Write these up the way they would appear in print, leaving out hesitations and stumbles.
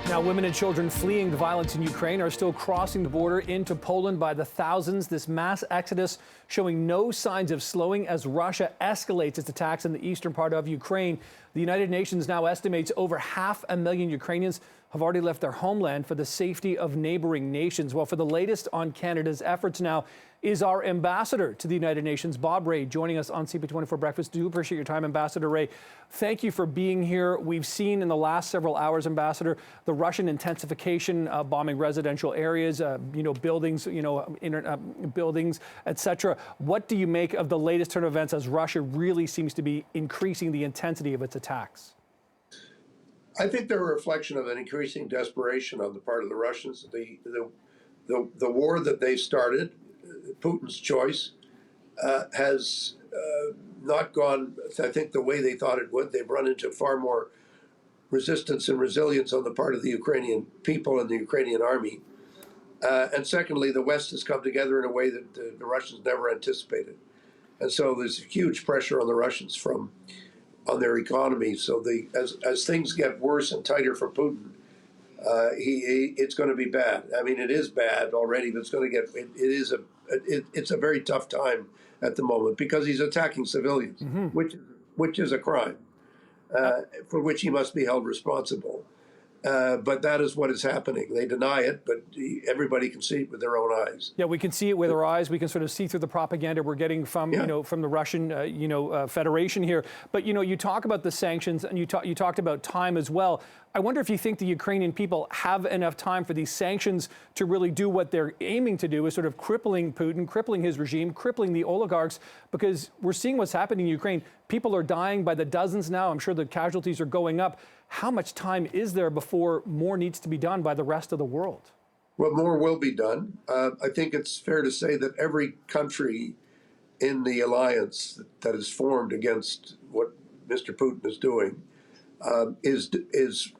Now, women and children fleeing the violence in Ukraine are still crossing the border into Poland by the thousands. This mass exodus showing no signs of slowing as Russia escalates its attacks in the eastern part of Ukraine. The United Nations now estimates over 500,000 Ukrainians have already left their homeland for the safety of neighboring nations. Well, for the latest on Canada's efforts now is our ambassador to the United Nations, Bob Ray, joining us on CP24 Breakfast. Do appreciate your time, Ambassador Ray. Thank you for being here. We've seen in the last several hours, Ambassador, the Russian intensification, bombing residential areas, buildings, buildings, etc. What do you make of the latest turn of events as Russia really seems to be increasing the intensity of its attacks? I think they're a reflection of an increasing desperation on the part of the Russians. The war that they started, Putin's choice, has not gone, I think, the way they thought it would. They've run into far more resistance and resilience on the part of the Ukrainian people and the Ukrainian army. And secondly, the West has come together in a way that the Russians never anticipated. And so there's huge pressure on the Russians on their economy. So as things get worse and tighter for Putin, it's going to be bad. I mean, it is bad already, but it's a very tough time at the moment because he's attacking civilians, which is a crime for which he must be held responsible. But that is what is happening. They deny it, but everybody can see it with their own eyes. Yeah, we can see it with our eyes. We can sort of see through the propaganda we're getting from, from the Russian, Federation here. But, you talk about the sanctions and you talked about time as well. I wonder if you think the Ukrainian people have enough time for these sanctions to really do what they're aiming to do, is sort of crippling Putin, crippling his regime, crippling the oligarchs, because we're seeing what's happening in Ukraine. People are dying by the dozens now. I'm sure the casualties are going up. How much time is there before more needs to be done by the rest of the world? Well, more will be done. I think it's fair to say that every country in the alliance that is formed against what Mr. Putin is doing is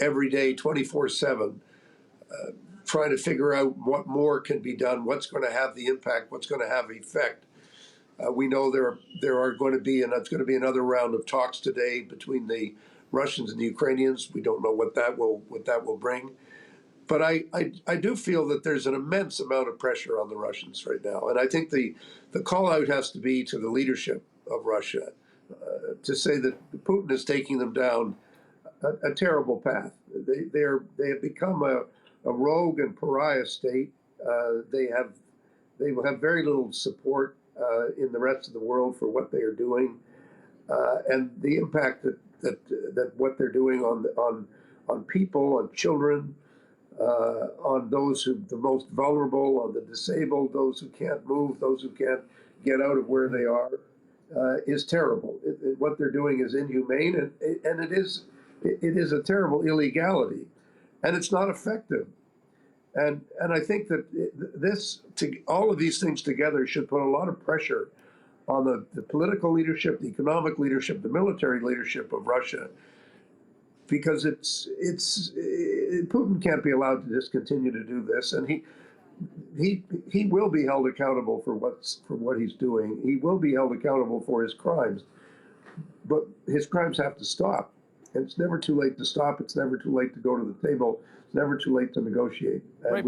every day, 24/7, trying to figure out what more can be done, what's going to have the impact, what's going to have effect. We know there are going to be, and it's going to be another round of talks today between the Russians and the Ukrainians. We don't know what that will bring. But I do feel that there's an immense amount of pressure on the Russians right now. And I think the call out has to be to the leadership of Russia to say that Putin is taking them down a terrible path. They have become a rogue and pariah state. They will have very little support in the rest of the world for what they are doing, and the impact that what they're doing on people, on children, on those who the most vulnerable, on the disabled, those who can't move, those who can't get out of where they are, is terrible. What they're doing is inhumane, and it is a terrible illegality, and it's not effective. And I think that all of these things together should put a lot of pressure on the political leadership, the economic leadership, the military leadership of Russia, because Putin can't be allowed to just continue to do this, and he will be held accountable for what he's doing. He will be held accountable for his crimes, but his crimes have to stop. And it's never too late to stop. It's never too late to go to the table. It's never too late to negotiate. And right.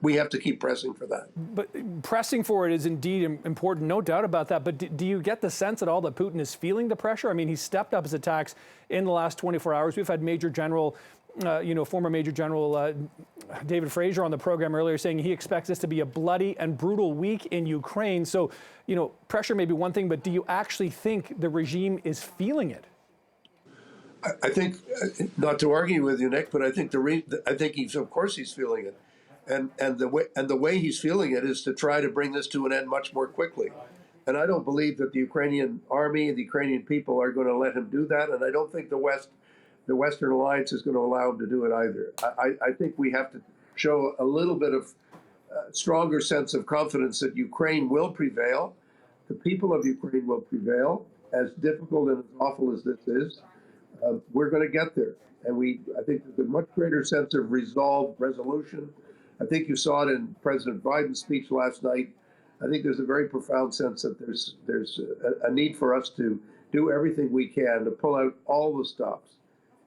we have to keep pressing for that. But pressing for it is indeed important, no doubt about that. But do you get the sense at all that Putin is feeling the pressure? I mean, he's stepped up his attacks in the last 24 hours. We've had Major General, former Major General David Fraser on the program earlier saying he expects this to be a bloody and brutal week in Ukraine. So, pressure may be one thing, but do you actually think the regime is feeling it? I think, not to argue with you, Nick, but I think of course he's feeling it, and the way he's feeling it is to try to bring this to an end much more quickly. And I don't believe that the Ukrainian army and the Ukrainian people are going to let him do that, and I don't think the Western Alliance is going to allow him to do it either. I think we have to show a little bit of stronger sense of confidence that Ukraine will prevail, the people of Ukraine will prevail, as difficult and as awful as this is. We're going to get there. And I think there's a much greater sense of resolution. I think you saw it in President Biden's speech last night. I think there's a very profound sense that there's a need for us to do everything we can to pull out all the stops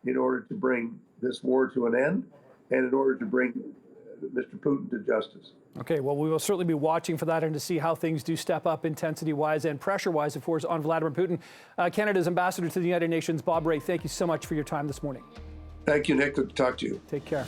in order to bring this war to an end and in order to bring Mr. Putin to justice. Okay, well, we will certainly be watching for that and to see how things do step up intensity-wise and pressure-wise, of course, on Vladimir Putin. Canada's ambassador to the United Nations, Bob Ray, thank you so much for your time this morning. Thank you, Nick. Good to talk to you. Take care.